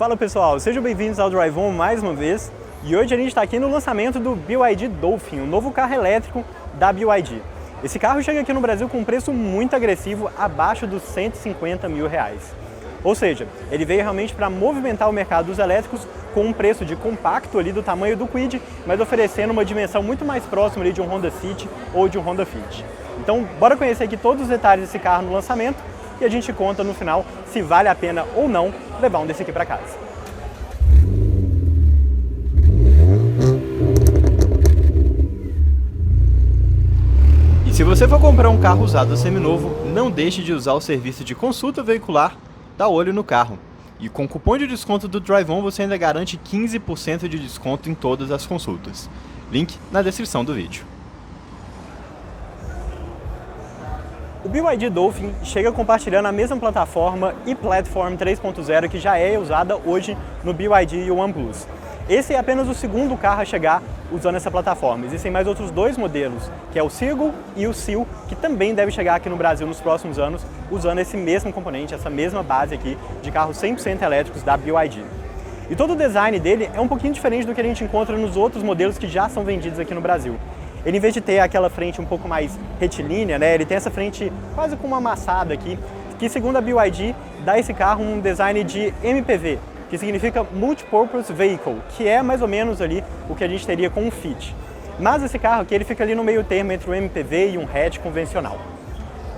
Fala pessoal, sejam bem-vindos ao Drive On mais uma vez. E hoje a gente está aqui no lançamento do BYD Dolphin, um novo carro elétrico da BYD. Esse carro chega aqui no Brasil com um preço muito agressivo, abaixo dos R$150 mil. Ou seja, ele veio realmente para movimentar o mercado dos elétricos com um preço de compacto ali do tamanho do Kwid, mas oferecendo uma dimensão muito mais próxima ali de um Honda City ou de um Honda Fit. Então, bora conhecer aqui todos os detalhes desse carro no lançamento e a gente conta no final se vale a pena ou não levar um desse aqui para casa. E se você for comprar um carro usado seminovo, não deixe de usar o serviço de consulta veicular Dá Olho no Carro. E com o cupom de desconto do Drive On você ainda garante 15% de desconto em todas as consultas. Link na descrição do vídeo. O BYD Dolphin chega compartilhando a mesma plataforma e Platform 3.0 que já é usada hoje no BYD OnePlus. Esse é apenas o segundo carro a chegar usando essa plataforma. Existem mais outros dois modelos, que é o Seagull e o Seal, que também deve chegar aqui no Brasil nos próximos anos, usando esse mesmo componente, essa mesma base aqui de carros 100% elétricos da BYD. E todo o design dele é um pouquinho diferente do que a gente encontra nos outros modelos que já são vendidos aqui no Brasil. Ele, em vez de ter aquela frente um pouco mais retilínea, né, ele tem essa frente quase com uma amassada aqui, que segundo a BYD dá a esse carro um design de MPV, que significa Multipurpose Vehicle, que é mais ou menos ali o que a gente teria com um Fit. Mas esse carro aqui ele fica ali no meio termo entre um MPV e um hatch convencional.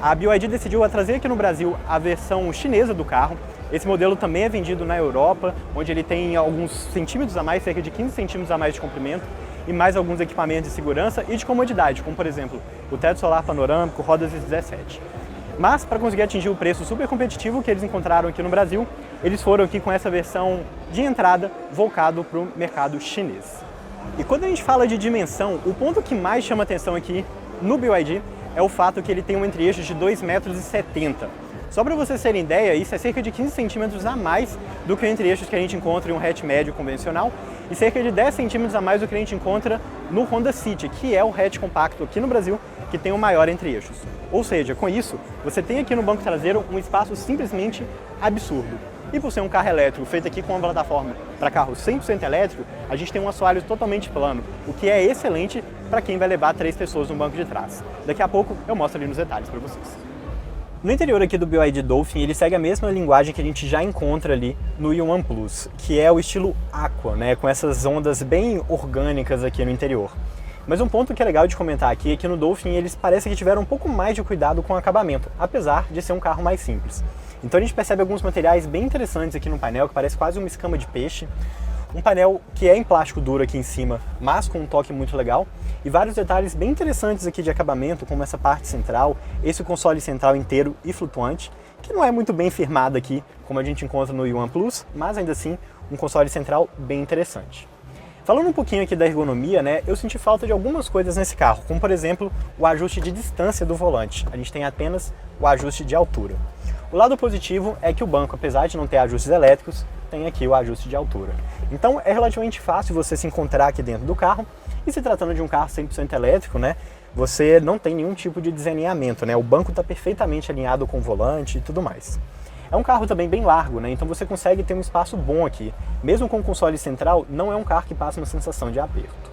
A BYD decidiu trazer aqui no Brasil a versão chinesa do carro. Esse modelo também é vendido na Europa, onde ele tem alguns centímetros a mais, cerca de 15 centímetros a mais de comprimento, e mais alguns equipamentos de segurança e de comodidade, como por exemplo o teto solar panorâmico, rodas 17. Mas para conseguir atingir o preço super competitivo que eles encontraram aqui no Brasil, eles foram aqui com essa versão de entrada voltado para o mercado chinês. E quando a gente fala de dimensão, o ponto que mais chama atenção aqui no BYD é o fato que ele tem um entre-eixo de 2,70 metros. Só para vocês terem ideia, isso é cerca de 15 centímetros a mais do que o entre-eixos que a gente encontra em um hatch médio convencional e cerca de 10 centímetros a mais do que a gente encontra no Honda City, que é o hatch compacto aqui no Brasil, que tem o maior entre-eixos. Ou seja, com isso, você tem aqui no banco traseiro um espaço simplesmente absurdo. E por ser um carro elétrico feito aqui com uma plataforma para carro 100% elétrico, a gente tem um assoalho totalmente plano, o que é excelente para quem vai levar 3 pessoas no banco de trás. Daqui a pouco eu mostro ali nos detalhes para vocês. No interior aqui do BYD Dolphin, ele segue a mesma linguagem que a gente já encontra ali no OnePlus, que é o estilo Aqua, né, com essas ondas bem orgânicas aqui no interior. Mas um ponto que é legal de comentar aqui é que no Dolphin eles parecem que tiveram um pouco mais de cuidado com o acabamento, apesar de ser um carro mais simples. Então a gente percebe alguns materiais bem interessantes aqui no painel, que parece quase uma escama de peixe. Um painel que é em plástico duro aqui em cima, mas com um toque muito legal. E vários detalhes bem interessantes aqui de acabamento, como essa parte central, esse console central inteiro e flutuante, que não é muito bem firmado aqui, como a gente encontra no OnePlus, mas ainda assim um console central bem interessante. Falando um pouquinho aqui da ergonomia, né, eu senti falta de algumas coisas nesse carro, como por exemplo o ajuste de distância do volante. A gente tem apenas o ajuste de altura. O lado positivo é que o banco, apesar de não ter ajustes elétricos, tem aqui o ajuste de altura. Então é relativamente fácil você se encontrar aqui dentro do carro, e se tratando de um carro 100% elétrico, né, você não tem nenhum tipo de desalinhamento, né, o banco está perfeitamente alinhado com o volante e tudo mais. É um carro também bem largo, né, então você consegue ter um espaço bom aqui. Mesmo com o console central, não é um carro que passa uma sensação de aperto.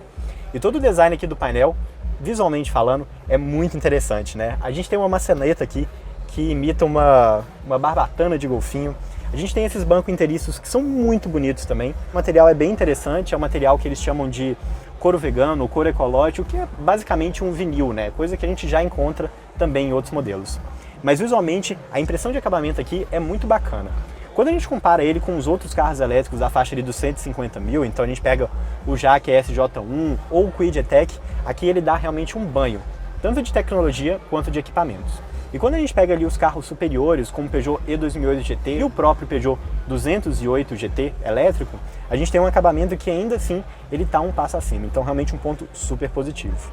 E todo o design aqui do painel, visualmente falando, é muito interessante, né? A gente tem uma maçaneta aqui que imita uma barbatana de golfinho. A gente tem esses bancos inteiriços que são muito bonitos também. O material é bem interessante, é um material que eles chamam de couro vegano, couro ecológico, que é basicamente um vinil, né? Coisa que a gente já encontra também em outros modelos. Mas visualmente, a impressão de acabamento aqui é muito bacana. Quando a gente compara ele com os outros carros elétricos da faixa ali dos 150 mil, então a gente pega o Jaque SJ1 ou o Kwid E-Tech, aqui ele dá realmente um banho, tanto de tecnologia quanto de equipamentos. E quando a gente pega ali os carros superiores, como o Peugeot E2008 GT e o próprio Peugeot 208 GT elétrico, a gente tem um acabamento que ainda assim ele está um passo acima, então realmente um ponto super positivo.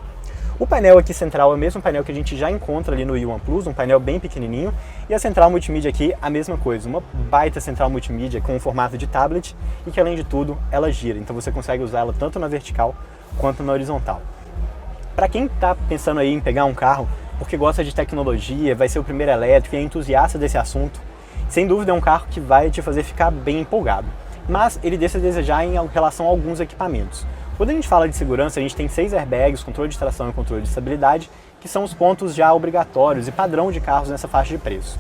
O painel aqui central é o mesmo painel que a gente já encontra ali no OnePlus, um painel bem pequenininho, e a central multimídia aqui a mesma coisa, uma baita central multimídia com um formato de tablet e que além de tudo ela gira, então você consegue usar ela tanto na vertical quanto na horizontal. Para quem está pensando aí em pegar um carro porque gosta de tecnologia, vai ser o primeiro elétrico e é entusiasta desse assunto, sem dúvida é um carro que vai te fazer ficar bem empolgado. mas ele deixa a desejar em relação a alguns equipamentos. Quando a gente fala de segurança, a gente tem 6 airbags, controle de tração e controle de estabilidade, que são os pontos já obrigatórios e padrão de carros nessa faixa de preço.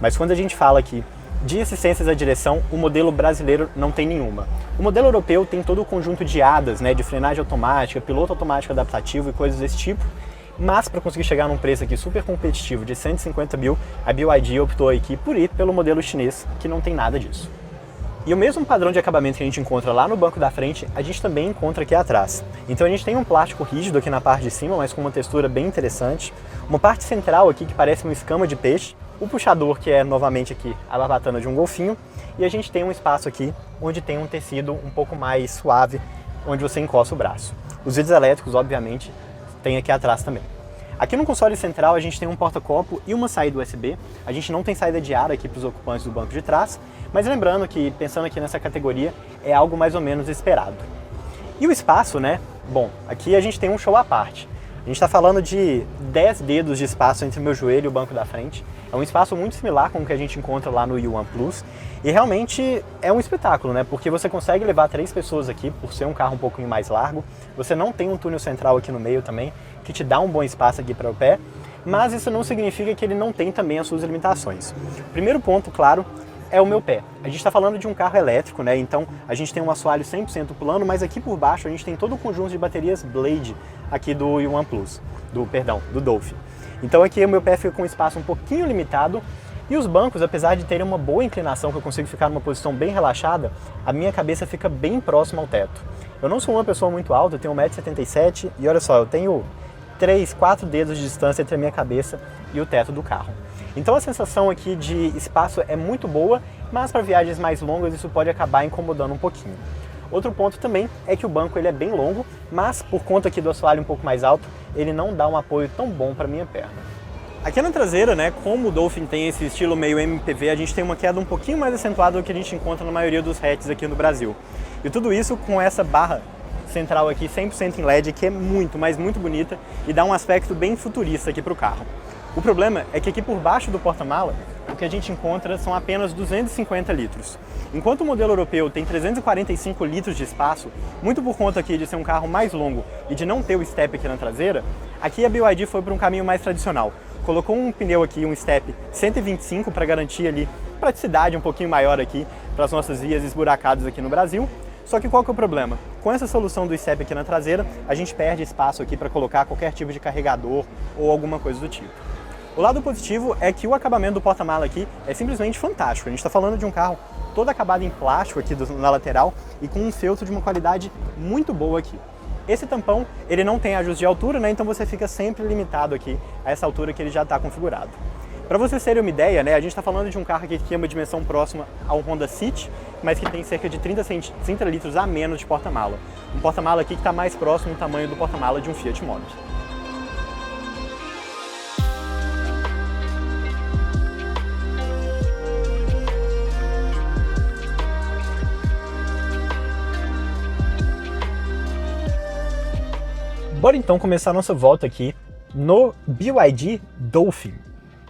Mas quando a gente fala aqui de assistências à direção, o modelo brasileiro não tem nenhuma. O modelo europeu tem todo o conjunto de ADAS, de frenagem automática, piloto automático adaptativo e coisas desse tipo, mas para conseguir chegar num preço aqui super competitivo de 150 mil, a BYD optou aqui por ir pelo modelo chinês, que não tem nada disso. E o mesmo padrão de acabamento que a gente encontra lá no banco da frente, a gente também encontra aqui atrás. Então a gente tem um plástico rígido aqui na parte de cima, mas com uma textura bem interessante. Uma parte central aqui que parece uma escama de peixe. O puxador, que é novamente aqui a barbatana de um golfinho. E a gente tem um espaço aqui onde tem um tecido um pouco mais suave, onde você encosta o braço. Os vidros elétricos, obviamente, tem aqui atrás também. Aqui no console central a gente tem um porta-copo e uma saída USB. A gente não tem saída de ar aqui para os ocupantes do banco de trás, mas lembrando que, pensando aqui nessa categoria, é algo mais ou menos esperado. E o espaço, Bom, aqui a gente tem um show à parte. A gente está falando de 10 dedos de espaço entre o meu joelho e o banco da frente. É um espaço muito similar com o que a gente encontra lá no U1 Plus. E realmente é um espetáculo, Porque você consegue levar 3 pessoas aqui, por ser um carro um pouquinho mais largo. Você não tem um túnel central aqui no meio também, que te dá um bom espaço aqui para o pé. Mas isso não significa que ele não tem também as suas limitações. O primeiro ponto, claro, é o meu pé. A gente está falando de um carro elétrico, Então a gente tem um assoalho 100% plano, mas aqui por baixo a gente tem todo o conjunto de baterias Blade aqui do U1 Plus, do Dolphin. Então aqui o meu pé fica com um espaço um pouquinho limitado e os bancos, apesar de terem uma boa inclinação, que eu consigo ficar numa posição bem relaxada, a minha cabeça fica bem próxima ao teto. Eu não sou uma pessoa muito alta, eu tenho 1,77 m e olha só, eu tenho 3, 4 dedos de distância entre a minha cabeça e o teto do carro. Então a sensação aqui de espaço é muito boa, mas para viagens mais longas isso pode acabar incomodando um pouquinho. Outro ponto também é que o banco ele é bem longo, mas por conta aqui do assoalho um pouco mais alto, ele não dá um apoio tão bom para minha perna. Aqui na traseira, como o Dolphin tem esse estilo meio MPV, a gente tem uma queda um pouquinho mais acentuada do que a gente encontra na maioria dos hatches aqui no Brasil. E tudo isso com essa barra central aqui 100% em LED, que é muito, mas muito bonita e dá um aspecto bem futurista aqui para o carro. O problema é que aqui por baixo do porta-mala, o que a gente encontra são apenas 250 litros. Enquanto o modelo europeu tem 345 litros de espaço, muito por conta aqui de ser um carro mais longo e de não ter o step aqui na traseira, aqui a BYD foi para um caminho mais tradicional. Colocou um pneu aqui, um step 125 para garantir ali praticidade um pouquinho maior aqui para as nossas vias esburacadas aqui no Brasil. Só que qual que é o problema? Com essa solução do step aqui na traseira, a gente perde espaço aqui para colocar qualquer tipo de carregador ou alguma coisa do tipo. O lado positivo é que o acabamento do porta-mala aqui é simplesmente fantástico. A gente está falando de um carro todo acabado em plástico aqui na lateral e com um feltro de uma qualidade muito boa aqui. Esse tampão, ele não tem ajuste de altura, então você fica sempre limitado aqui a essa altura que ele já está configurado. Para vocês terem uma ideia, a gente está falando de um carro aqui que tem uma dimensão próxima ao Honda City, mas que tem cerca de 30 litros a menos de porta-mala. Um porta-mala aqui que está mais próximo do tamanho do porta-mala de um Fiat Mobi. Bora então começar a nossa volta aqui no BYD Dolphin.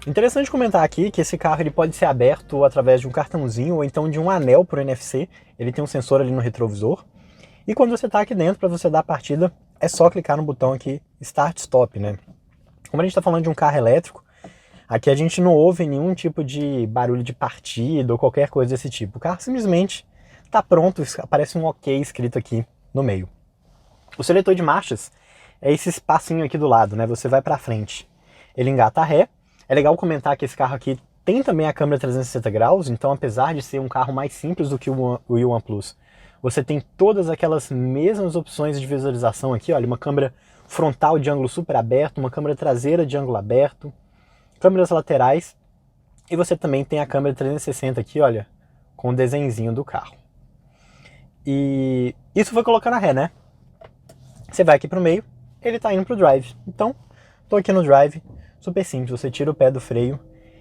Interessante comentar aqui que esse carro ele pode ser aberto através de um cartãozinho ou então de um anel por NFC. Ele tem um sensor ali no retrovisor. E quando você está aqui dentro, para você dar a partida, é só clicar no botão aqui Start Stop, Como a gente está falando de um carro elétrico, aqui a gente não ouve nenhum tipo de barulho de partida ou qualquer coisa desse tipo. O carro simplesmente está pronto, aparece um OK escrito aqui no meio. O seletor de marchas é esse espacinho aqui do lado, Você vai para frente, ele engata a ré. É legal comentar que esse carro aqui tem também a câmera 360 graus, então apesar de ser um carro mais simples do que o U1 Plus, você tem todas aquelas mesmas opções de visualização aqui, olha, uma câmera frontal de ângulo super aberto, uma câmera traseira de ângulo aberto, câmeras laterais, e você também tem a câmera 360 aqui, olha, com o desenhozinho do carro. E isso foi colocar na ré, Você vai aqui para o meio, ele está indo para o drive. Então, estou aqui no drive, super simples, você tira o pé do freio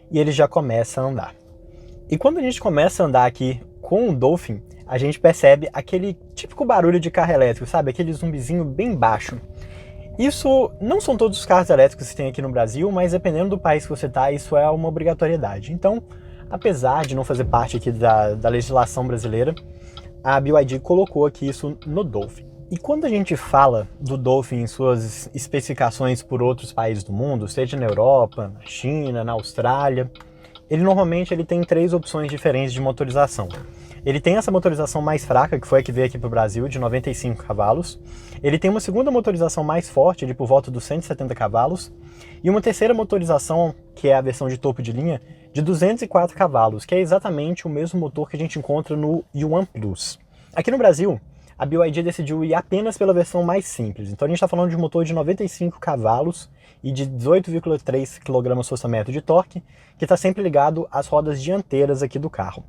e ele já começa a andar. E quando a gente começa a andar aqui com o Dolphin, a gente percebe aquele típico barulho de carro elétrico, sabe? Aquele zumbizinho bem baixo. Isso não são todos os carros elétricos que tem aqui no Brasil, mas dependendo do país que você está, isso é uma obrigatoriedade. Então, apesar de não fazer parte aqui da legislação brasileira, a BYD colocou aqui isso no Dolphin. E quando a gente fala do Dolphin em suas especificações por outros países do mundo, seja na Europa, na China, na Austrália, ele normalmente tem 3 opções diferentes de motorização. Ele tem essa motorização mais fraca, que foi a que veio aqui para o Brasil, de 95 cavalos. Ele tem uma segunda motorização mais forte, de por volta dos 170 cavalos. E uma terceira motorização, que é a versão de topo de linha, de 204 cavalos, que é exatamente o mesmo motor que a gente encontra no Yuan Plus. Aqui no Brasil, a BYD decidiu ir apenas pela versão mais simples. Então a gente está falando de um motor de 95 cavalos e de 18,3 kgfm de torque, que está sempre ligado às rodas dianteiras aqui do carro.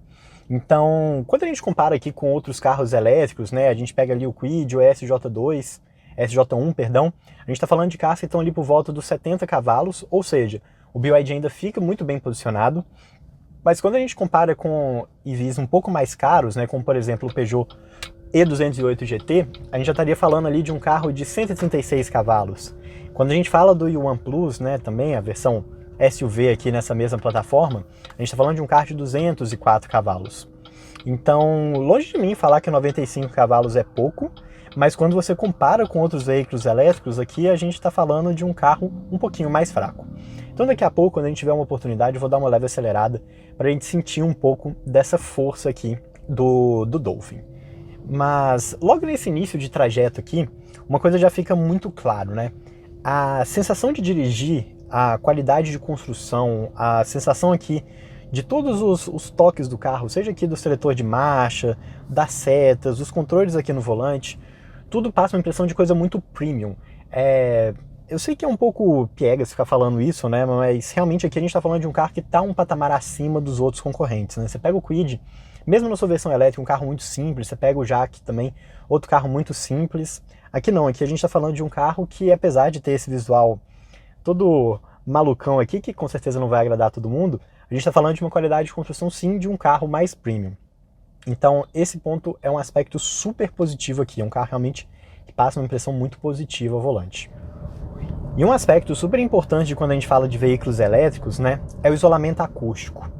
Então, quando a gente compara aqui com outros carros elétricos, né, a gente pega ali o Kwid, o SJ1, perdão, a gente está falando de carros que estão ali por volta dos 70 cavalos, ou seja, o BYD ainda fica muito bem posicionado, mas quando a gente compara com EVs um pouco mais caros, né, como por exemplo o Peugeot E208 GT, a gente já estaria falando ali de um carro de 136 cavalos. Quando a gente fala do Yuan Plus, né, também a versão SUV aqui nessa mesma plataforma, a gente está falando de um carro de 204 cavalos. Então, longe de mim falar que 95 cavalos é pouco, mas quando você compara com outros veículos elétricos aqui, a gente está falando de um carro um pouquinho mais fraco. Então daqui a pouco, quando a gente tiver uma oportunidade, eu vou dar uma leve acelerada para a gente sentir um pouco dessa força aqui do Dolphin. Mas logo nesse início de trajeto aqui, uma coisa já fica muito claro, né? A sensação de dirigir, a qualidade de construção, a sensação aqui de todos os toques do carro, seja aqui do seletor de marcha, das setas, os controles aqui no volante, tudo passa uma impressão de coisa muito premium. Eu sei que é um pouco piegas ficar falando isso, né? Mas realmente aqui a gente está falando de um carro que está um patamar acima dos outros concorrentes, né? Você pega o Kwid, mesmo na sua versão elétrica, um carro muito simples, você pega o Jaque também, outro carro muito simples. Aqui não, aqui a gente está falando de um carro que, apesar de ter esse visual todo malucão aqui, que com certeza não vai agradar todo mundo, a gente está falando de uma qualidade de construção sim de um carro mais premium. Então esse ponto é um aspecto super positivo aqui, é um carro realmente que passa uma impressão muito positiva ao volante. E um aspecto super importante quando a gente fala de veículos elétricos, né, é o isolamento acústico.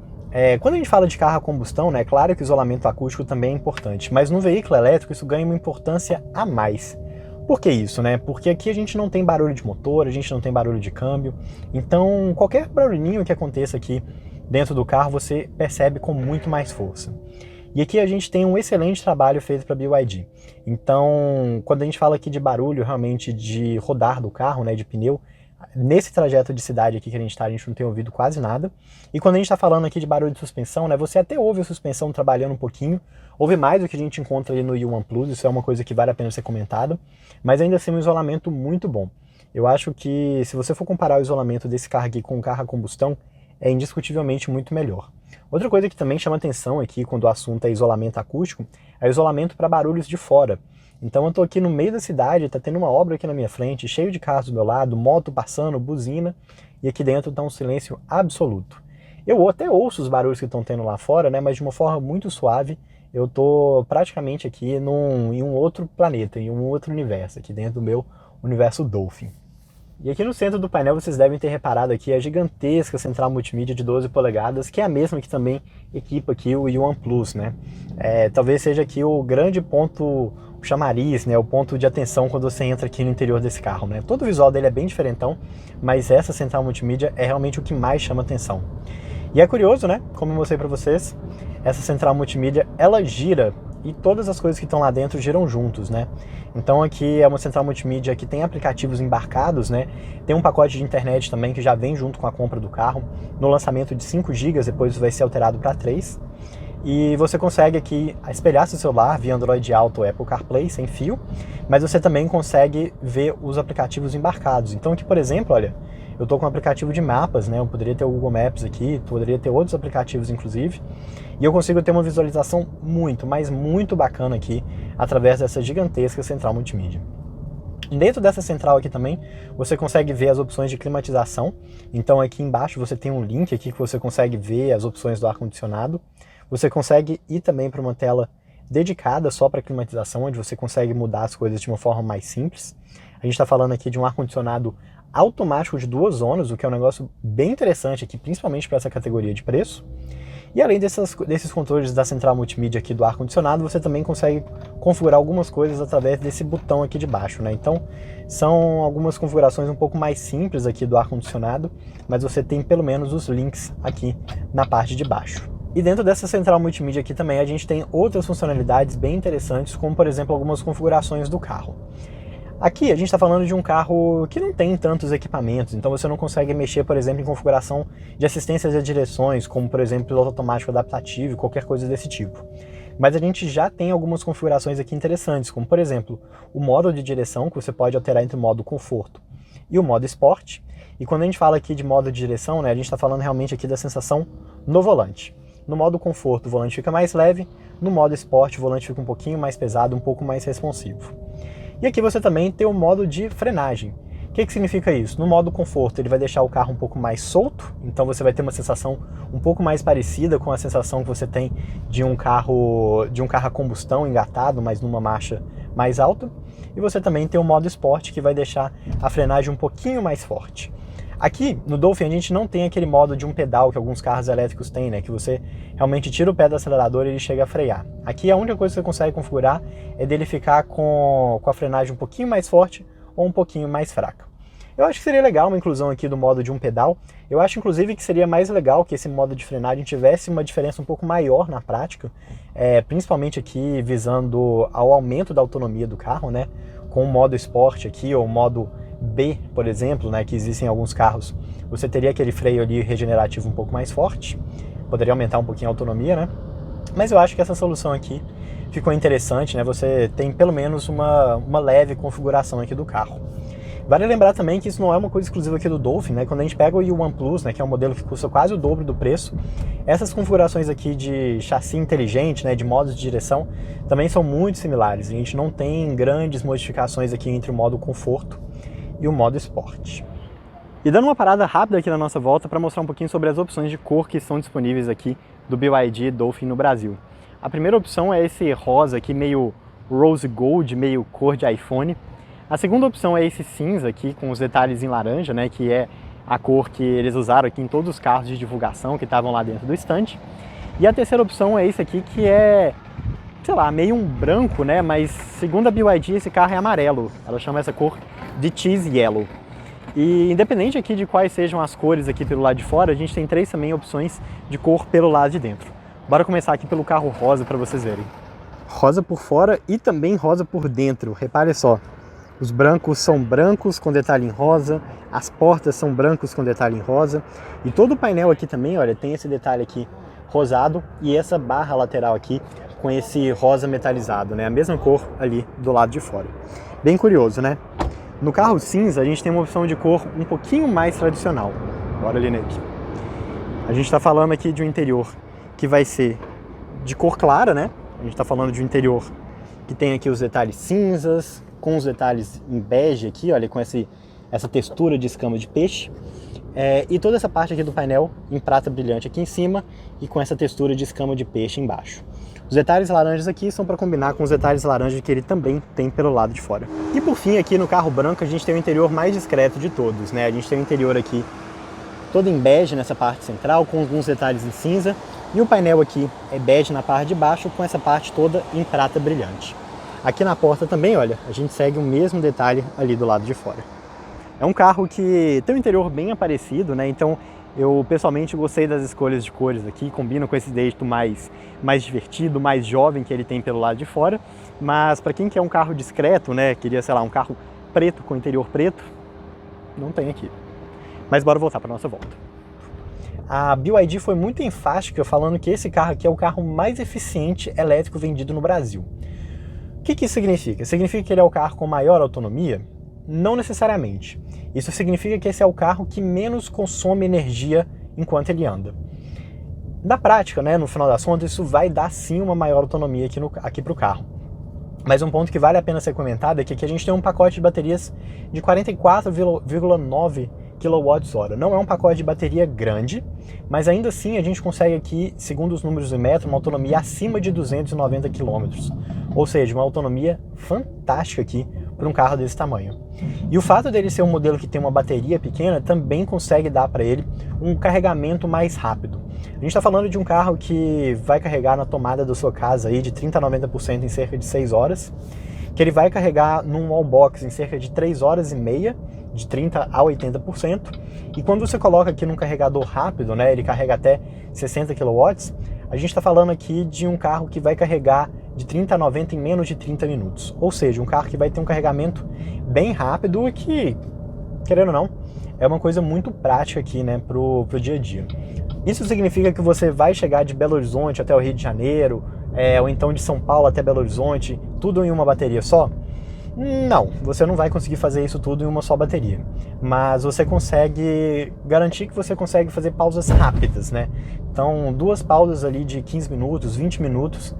Quando a gente fala de carro a combustão, né, é claro que o isolamento acústico também é importante, mas no veículo elétrico isso ganha uma importância a mais. Por que isso, né? Porque aqui a gente não tem barulho de motor, a gente não tem barulho de câmbio, então qualquer barulhinho que aconteça aqui dentro do carro você percebe com muito mais força. E aqui a gente tem um excelente trabalho feito para a BYD. Então, quando a gente fala aqui de barulho realmente de rodar do carro, né, de pneu, nesse trajeto de cidade aqui que a gente não tem ouvido quase nada. E quando a gente está falando aqui de barulho de suspensão, né, você até ouve a suspensão trabalhando um pouquinho, ouve mais do que a gente encontra ali no Yuan Plus, isso é uma coisa que vale a pena ser comentada, mas ainda assim um isolamento muito bom. Eu acho que se você for comparar o isolamento desse carro aqui com um carro a combustão, é indiscutivelmente muito melhor. Outra coisa que também chama atenção aqui quando o assunto é isolamento acústico, é o isolamento para barulhos de fora. Então eu tô aqui no meio da cidade, tá tendo uma obra aqui na minha frente, cheio de carros do meu lado, moto passando, buzina, e aqui dentro tá um silêncio absoluto. Eu até ouço os barulhos que estão tendo lá fora, né, mas de uma forma muito suave. Eu tô praticamente aqui em um outro planeta, em um outro universo, aqui dentro do meu universo Dolphin. E aqui no centro do painel vocês devem ter reparado aqui a gigantesca central multimídia de 12 polegadas, que é a mesma que também equipa aqui o Yuan Plus, né? Talvez seja aqui o grande ponto, o chamariz, né? O ponto de atenção quando você entra aqui no interior desse carro, né? Todo o visual dele é bem diferentão, mas essa central multimídia é realmente o que mais chama atenção. E é curioso, né? Como eu mostrei para vocês, essa central multimídia, ela gira e todas as coisas que estão lá dentro giram juntos, né? Então aqui é uma central multimídia que tem aplicativos embarcados, né? Tem um pacote de internet também que já vem junto com a compra do carro. No lançamento de 5 GB, depois vai ser alterado para 3. E você consegue aqui espelhar seu celular via Android Auto ou Apple CarPlay sem fio, mas você também consegue ver os aplicativos embarcados. Então aqui, por exemplo, olha, eu estou com um aplicativo de mapas, né? Eu poderia ter o Google Maps aqui, poderia ter outros aplicativos inclusive, e eu consigo ter uma visualização muito, mas muito bacana aqui, através dessa gigantesca central multimídia. Dentro dessa central aqui também, você consegue ver as opções de climatização. Então aqui embaixo você tem um link aqui que você consegue ver as opções do ar-condicionado. Você consegue ir também para uma tela dedicada só para climatização, onde você consegue mudar as coisas de uma forma mais simples. A gente está falando aqui de um ar-condicionado automático de 2 zonas, o que é um negócio bem interessante aqui, principalmente para essa categoria de preço. E além desses controles da central multimídia aqui do ar-condicionado, você também consegue configurar algumas coisas através desse botão aqui de baixo, né? Então, são algumas configurações um pouco mais simples aqui do ar-condicionado, mas você tem pelo menos os links aqui na parte de baixo. E dentro dessa central multimídia aqui também a gente tem outras funcionalidades bem interessantes, como por exemplo algumas configurações do carro. Aqui a gente está falando de um carro que não tem tantos equipamentos, então você não consegue mexer, por exemplo, em configuração de assistência de direções, como por exemplo piloto automático adaptativo, qualquer coisa desse tipo. Mas a gente já tem algumas configurações aqui interessantes, como por exemplo o modo de direção, que você pode alterar entre o modo conforto e o modo esporte. E quando a gente fala aqui de modo de direção, né, a gente está falando realmente aqui da sensação no volante. No modo conforto o volante fica mais leve, no modo esporte o volante fica um pouquinho mais pesado, um pouco mais responsivo. E aqui você também tem o modo de frenagem. O que significa isso? No modo conforto ele vai deixar o carro um pouco mais solto, então você vai ter uma sensação um pouco mais parecida com a sensação que você tem de um carro a combustão engatado, mas numa marcha mais alta. E você também tem o modo esporte que vai deixar a frenagem um pouquinho mais forte. Aqui no Dolphin a gente não tem aquele modo de um pedal que alguns carros elétricos têm, né? Que você realmente tira o pé do acelerador e ele chega a frear. Aqui a única coisa que você consegue configurar é dele ficar com a frenagem um pouquinho mais forte ou um pouquinho mais fraca. Eu acho que seria legal uma inclusão aqui do modo de um pedal. Eu acho inclusive que seria mais legal que esse modo de frenagem tivesse uma diferença um pouco maior na prática, principalmente aqui visando ao aumento da autonomia do carro, né? Com o modo esporte aqui ou o modo B, por exemplo, né, que existem em alguns carros, você teria aquele freio ali regenerativo um pouco mais forte, poderia aumentar um pouquinho a autonomia, né? Mas eu acho que essa solução aqui ficou interessante, né? Você tem pelo menos uma leve configuração aqui do carro. Vale lembrar também que isso não é uma coisa exclusiva aqui do Dolphin, né? Quando a gente pega o Yuan Plus, né, que é um modelo que custa quase o dobro do preço, essas configurações aqui de chassi inteligente, né, de modos de direção, também são muito similares. A gente não tem grandes modificações aqui entre o modo conforto e o modo esporte. E dando uma parada rápida aqui na nossa volta para mostrar um pouquinho sobre as opções de cor que estão disponíveis aqui do BYD Dolphin no Brasil. A primeira opção é esse rosa aqui, meio rose gold, meio cor de iPhone. A segunda opção é esse cinza aqui, com os detalhes em laranja, né, que é a cor que eles usaram aqui em todos os carros de divulgação que estavam lá dentro do stand. E a terceira opção é esse aqui, que é, sei lá, meio um branco, né, mas segundo a BYD esse carro é amarelo. Ela chama essa cor de Cheese Yellow. E independente aqui de quais sejam as cores aqui pelo lado de fora, a gente tem três também opções de cor pelo lado de dentro. Bora começar aqui pelo carro rosa para vocês verem. Rosa por fora e também rosa por dentro. Repare só, os brancos são brancos com detalhe em rosa, as portas são brancos com detalhe em rosa e todo o painel aqui também, olha, tem esse detalhe aqui rosado e essa barra lateral aqui com esse rosa metalizado, né? A mesma cor ali do lado de fora. Bem curioso, né? No carro cinza a gente tem uma opção de cor um pouquinho mais tradicional. Bora ali, Nick. A gente está falando aqui de um interior que vai ser de cor clara, né? A gente está falando de um interior que tem aqui os detalhes cinzas, com os detalhes em bege aqui, olha, com essa textura de escama de peixe. E toda essa parte aqui do painel em prata brilhante aqui em cima e com essa textura de escama de peixe embaixo. Os detalhes laranjas aqui são para combinar com os detalhes laranja que ele também tem pelo lado de fora. E por fim, aqui no carro branco, a gente tem o interior mais discreto de todos, né? A gente tem o interior aqui todo em bege nessa parte central, com alguns detalhes em cinza. E o painel aqui é bege na parte de baixo, com essa parte toda em prata brilhante. Aqui na porta também, olha, a gente segue o mesmo detalhe ali do lado de fora. É um carro que tem um interior bem aparecido, né? Então eu pessoalmente gostei das escolhas de cores aqui, combina com esse jeito mais divertido, mais jovem que ele tem pelo lado de fora. Mas para quem quer um carro discreto, né, queria, sei lá, um carro preto com interior preto, não tem aqui. Mas bora voltar para nossa volta. A BYD foi muito enfática falando que esse carro aqui é o carro mais eficiente elétrico vendido no Brasil. O que isso significa? Significa que ele é o carro com maior autonomia? Não necessariamente. Isso significa que esse é o carro que menos consome energia enquanto ele anda. Na prática, né, no final das contas, isso vai dar sim uma maior autonomia aqui para o carro. Mas um ponto que vale a pena ser comentado é que aqui a gente tem um pacote de baterias de 44,9 kWh. Não é um pacote de bateria grande, mas ainda assim a gente consegue aqui, segundo os números do metro, uma autonomia acima de 290 km. Ou seja, uma autonomia fantástica aqui para um carro desse tamanho. E o fato dele ser um modelo que tem uma bateria pequena também consegue dar para ele um carregamento mais rápido. A gente está falando de um carro que vai carregar na tomada da sua casa aí de 30% a 90% em cerca de 6 horas, que ele vai carregar num wallbox em cerca de 3 horas e meia, de 30% a 80%, e quando você coloca aqui num carregador rápido, né, ele carrega até 60 kW, a gente está falando aqui de um carro que vai carregar de 30 a 90 em menos de 30 minutos. Ou seja, um carro que vai ter um carregamento bem rápido e que, querendo ou não, é uma coisa muito prática aqui, né, pro dia a dia. Isso significa que você vai chegar de Belo Horizonte até o Rio de Janeiro, ou então de São Paulo até Belo Horizonte, tudo em uma bateria só? Não, você não vai conseguir fazer isso tudo em uma só bateria, mas você consegue garantir que você consegue fazer pausas rápidas, né? Então, 2 pausas ali de 15 minutos, 20 minutos,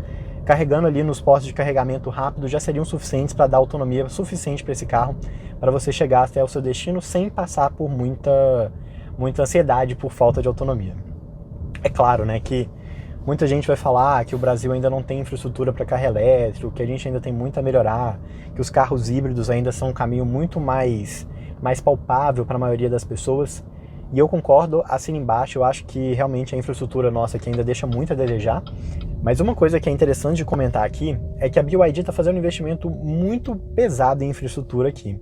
carregando ali nos postos de carregamento rápido já seriam suficientes para dar autonomia suficiente para esse carro, para você chegar até o seu destino sem passar por muita ansiedade por falta de autonomia. É claro, né, que muita gente vai falar que o Brasil ainda não tem infraestrutura para carro elétrico, que a gente ainda tem muito a melhorar, que os carros híbridos ainda são um caminho muito mais palpável para a maioria das pessoas. E eu concordo, assino embaixo, eu acho que realmente a infraestrutura nossa aqui ainda deixa muito a desejar. Mas uma coisa que é interessante de comentar aqui é que a BYD está fazendo um investimento muito pesado em infraestrutura aqui.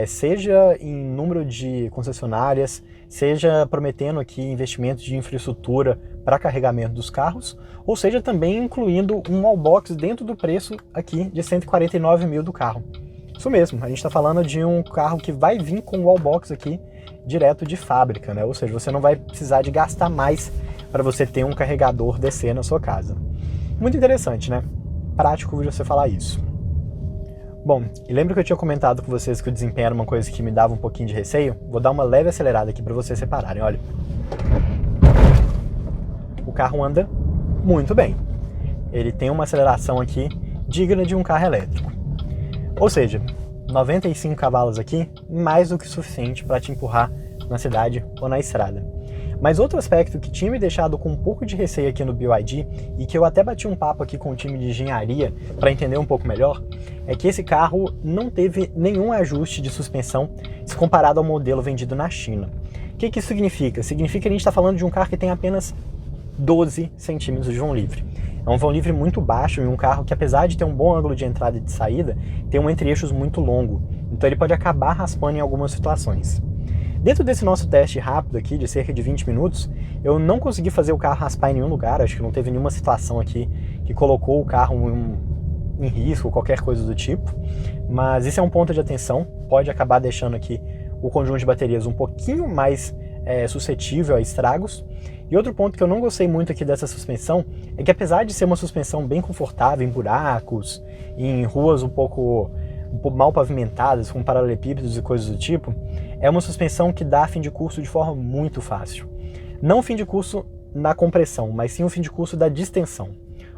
Seja em número de concessionárias, seja prometendo aqui investimentos de infraestrutura para carregamento dos carros, ou seja também incluindo um wallbox dentro do preço aqui de 149 mil do carro. Isso mesmo, a gente está falando de um carro que vai vir com o wallbox aqui direto de fábrica, né? Ou seja, você não vai precisar de gastar mais para você ter um carregador DC na sua casa. Muito interessante, né? Prático de você falar isso. Bom, e lembra que eu tinha comentado com vocês que o desempenho era uma coisa que me dava um pouquinho de receio? Vou dar uma leve acelerada aqui para vocês separarem, olha. O carro anda muito bem. Ele tem uma aceleração aqui digna de um carro elétrico. Ou seja, 95 cavalos aqui, mais do que suficiente para te empurrar na cidade ou na estrada. Mas outro aspecto que tinha me deixado com um pouco de receio aqui no BYD, e que eu até bati um papo aqui com o time de engenharia para entender um pouco melhor, é que esse carro não teve nenhum ajuste de suspensão se comparado ao modelo vendido na China. O que isso significa? Significa que a gente está falando de um carro que tem apenas 12 centímetros de vão livre. É um vão livre muito baixo e um carro que, apesar de ter um bom ângulo de entrada e de saída, tem um entre-eixos muito longo. Então ele pode acabar raspando em algumas situações. Dentro desse nosso teste rápido aqui, de cerca de 20 minutos, eu não consegui fazer o carro raspar em nenhum lugar. Acho que não teve nenhuma situação aqui que colocou o carro em risco ou qualquer coisa do tipo. Mas isso é um ponto de atenção. Pode acabar deixando aqui o conjunto de baterias um pouquinho mais suscetível a estragos. E outro ponto que eu não gostei muito aqui dessa suspensão é que, apesar de ser uma suspensão bem confortável em buracos, em ruas um pouco mal pavimentadas, com paralelepípedos e coisas do tipo, é uma suspensão que dá fim de curso de forma muito fácil. Não fim de curso na compressão, mas sim o fim de curso da distensão.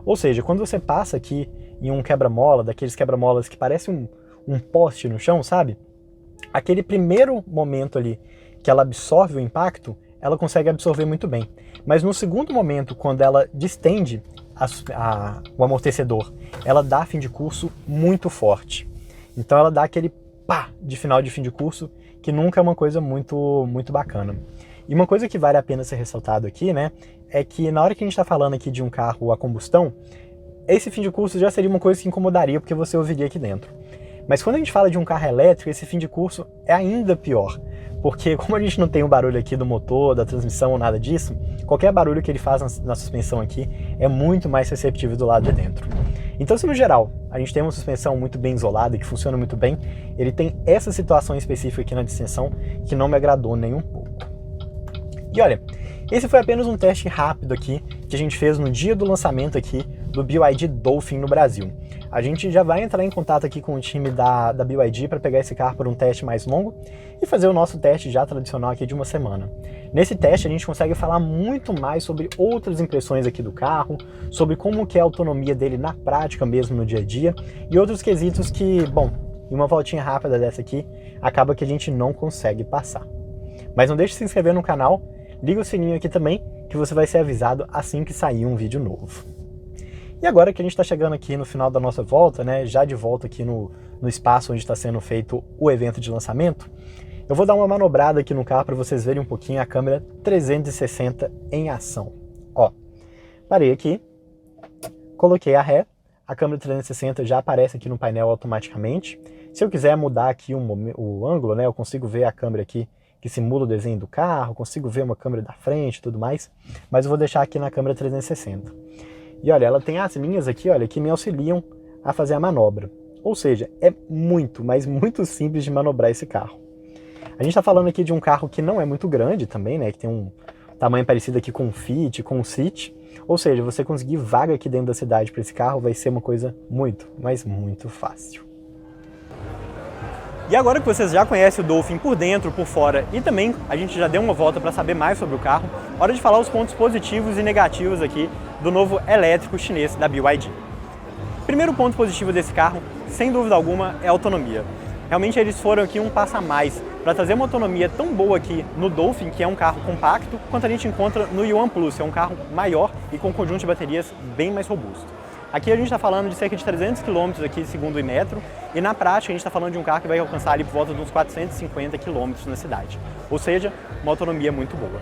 Ou seja, quando você passa aqui em um quebra-mola, daqueles quebra-molas que parece um poste no chão, sabe? Aquele primeiro momento ali que ela absorve o impacto, ela consegue absorver muito bem. Mas no segundo momento, quando ela distende o amortecedor, ela dá fim de curso muito forte. Então ela dá aquele pá de final de fim de curso, que nunca é uma coisa muito bacana. E uma coisa que vale a pena ser ressaltado aqui, né, é que na hora que a gente está falando aqui de um carro a combustão, esse fim de curso já seria uma coisa que incomodaria, porque você ouviria aqui dentro. Mas quando a gente fala de um carro elétrico, esse fim de curso é ainda pior. Porque como a gente não tem o barulho aqui do motor, da transmissão ou nada disso, qualquer barulho que ele faz na suspensão aqui é muito mais receptível do lado de dentro. Então, se no geral a gente tem uma suspensão muito bem isolada e que funciona muito bem, ele tem essa situação específica aqui na distensão que não me agradou nem um pouco. E olha, esse foi apenas um teste rápido aqui que a gente fez no dia do lançamento aqui do BYD Dolphin no Brasil. A gente já vai entrar em contato aqui com o time da BYD para pegar esse carro por um teste mais longo e fazer o nosso teste já tradicional aqui de uma semana. Nesse teste a gente consegue falar muito mais sobre outras impressões aqui do carro, sobre como que é a autonomia dele na prática mesmo no dia a dia e outros quesitos que, bom, em uma voltinha rápida dessa aqui, acaba que a gente não consegue passar. Mas não deixe de se inscrever no canal, liga o sininho aqui também, que você vai ser avisado assim que sair um vídeo novo. E agora que a gente está chegando aqui no final da nossa volta, né, já de volta aqui no espaço onde está sendo feito o evento de lançamento, eu vou dar uma manobrada aqui no carro para vocês verem um pouquinho a câmera 360 em ação. Ó, parei aqui, coloquei a ré, a câmera 360 já aparece aqui no painel automaticamente. Se eu quiser mudar aqui o ângulo, né, eu consigo ver a câmera aqui que simula o desenho do carro, consigo ver uma câmera da frente e tudo mais, mas eu vou deixar aqui na câmera 360. E olha, ela tem as linhas aqui, olha, que me auxiliam a fazer a manobra. Ou seja, é muito, mas muito simples de manobrar esse carro. A gente está falando aqui de um carro que não é muito grande também, né, que tem um tamanho parecido aqui com o Fit, com o City. Ou seja, você conseguir vaga aqui dentro da cidade para esse carro vai ser uma coisa muito, mas muito fácil. E agora que vocês já conhecem o Dolphin por dentro, por fora e também a gente já deu uma volta para saber mais sobre o carro, hora de falar os pontos positivos e negativos aqui do novo elétrico chinês da BYD. Primeiro ponto positivo desse carro, sem dúvida alguma, é a autonomia. Realmente eles foram aqui um passo a mais para trazer uma autonomia tão boa aqui no Dolphin, que é um carro compacto, quanto a gente encontra no Yuan Plus, é um carro maior e com um conjunto de baterias bem mais robusto. Aqui a gente está falando de cerca de 300 km aqui segundo o Inmetro, e na prática a gente está falando de um carro que vai alcançar ali por volta de uns 450 km na cidade, ou seja, uma autonomia muito boa.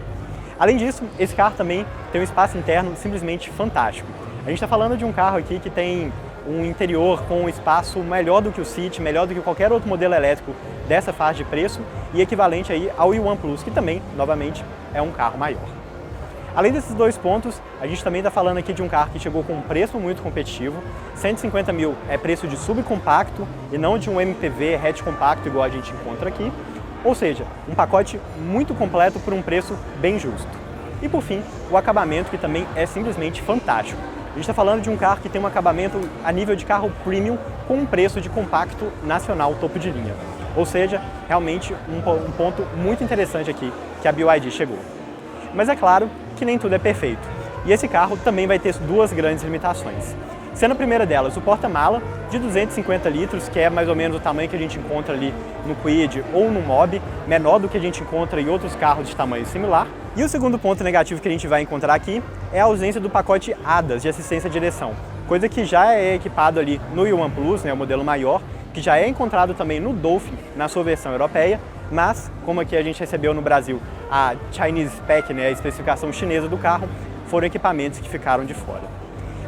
Além disso, esse carro também tem um espaço interno simplesmente fantástico. A gente está falando de um carro aqui que tem um interior com um espaço melhor do que o City, melhor do que qualquer outro modelo elétrico dessa faixa de preço e equivalente aí ao Yuan Plus, que também, novamente, é um carro maior. Além desses dois pontos, a gente também está falando aqui de um carro que chegou com um preço muito competitivo. 150 mil é preço de subcompacto e não de um MPV hatch compacto igual a gente encontra aqui. Ou seja, um pacote muito completo por um preço bem justo. E por fim, o acabamento, que também é simplesmente fantástico. A gente está falando de um carro que tem um acabamento a nível de carro premium com um preço de compacto nacional topo de linha. Ou seja, realmente um ponto muito interessante aqui que a BYD chegou. Mas é claro que nem tudo é perfeito. E esse carro também vai ter duas grandes limitações. Sendo a primeira delas o porta-mala de 250 litros, que é mais ou menos o tamanho que a gente encontra ali no Kwid ou no Mobi, menor do que a gente encontra em outros carros de tamanho similar. E o segundo ponto negativo que a gente vai encontrar aqui é a ausência do pacote ADAS de assistência à direção, coisa que já é equipado ali no Yuan Plus, né, o modelo maior, que já é encontrado também no Dolphin na sua versão europeia, mas como aqui a gente recebeu no Brasil a Chinese Spec, né, a especificação chinesa do carro, foram equipamentos que ficaram de fora.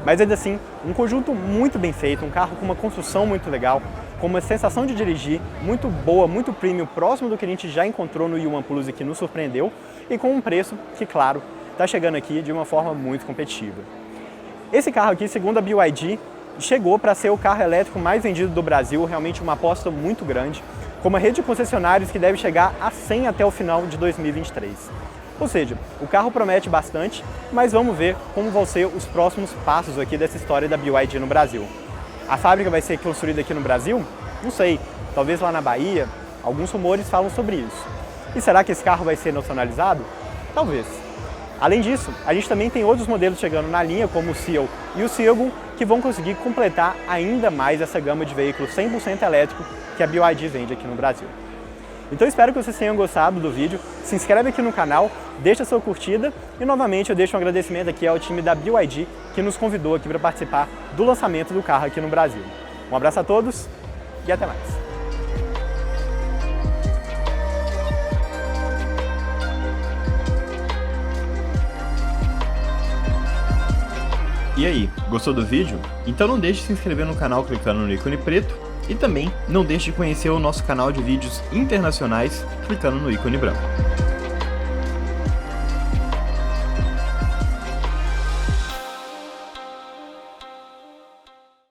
Mas ainda assim, um conjunto muito bem feito, um carro com uma construção muito legal, com uma sensação de dirigir muito boa, muito premium, próximo do que a gente já encontrou no Yuan Plus e que nos surpreendeu, e com um preço que, claro, está chegando aqui de uma forma muito competitiva. Esse carro aqui, segundo a BYD, chegou para ser o carro elétrico mais vendido do Brasil, realmente uma aposta muito grande, com uma rede de concessionários que deve chegar a 100 até o final de 2023. Ou seja, o carro promete bastante, mas vamos ver como vão ser os próximos passos aqui dessa história da BYD no Brasil. A fábrica vai ser construída aqui no Brasil? Não sei, talvez lá na Bahia, alguns rumores falam sobre isso. E será que esse carro vai ser nacionalizado? Talvez. Além disso, a gente também tem outros modelos chegando na linha, como o Seal e o Seagull, que vão conseguir completar ainda mais essa gama de veículos 100% elétrico que a BYD vende aqui no Brasil. Então espero que vocês tenham gostado do vídeo, se inscreve aqui no canal, deixa sua curtida e novamente eu deixo um agradecimento aqui ao time da BYD que nos convidou aqui para participar do lançamento do carro aqui no Brasil. Um abraço a todos e até mais! E aí, gostou do vídeo? Então não deixe de se inscrever no canal clicando no ícone preto e também não deixe de conhecer o nosso canal de vídeos internacionais clicando no ícone branco.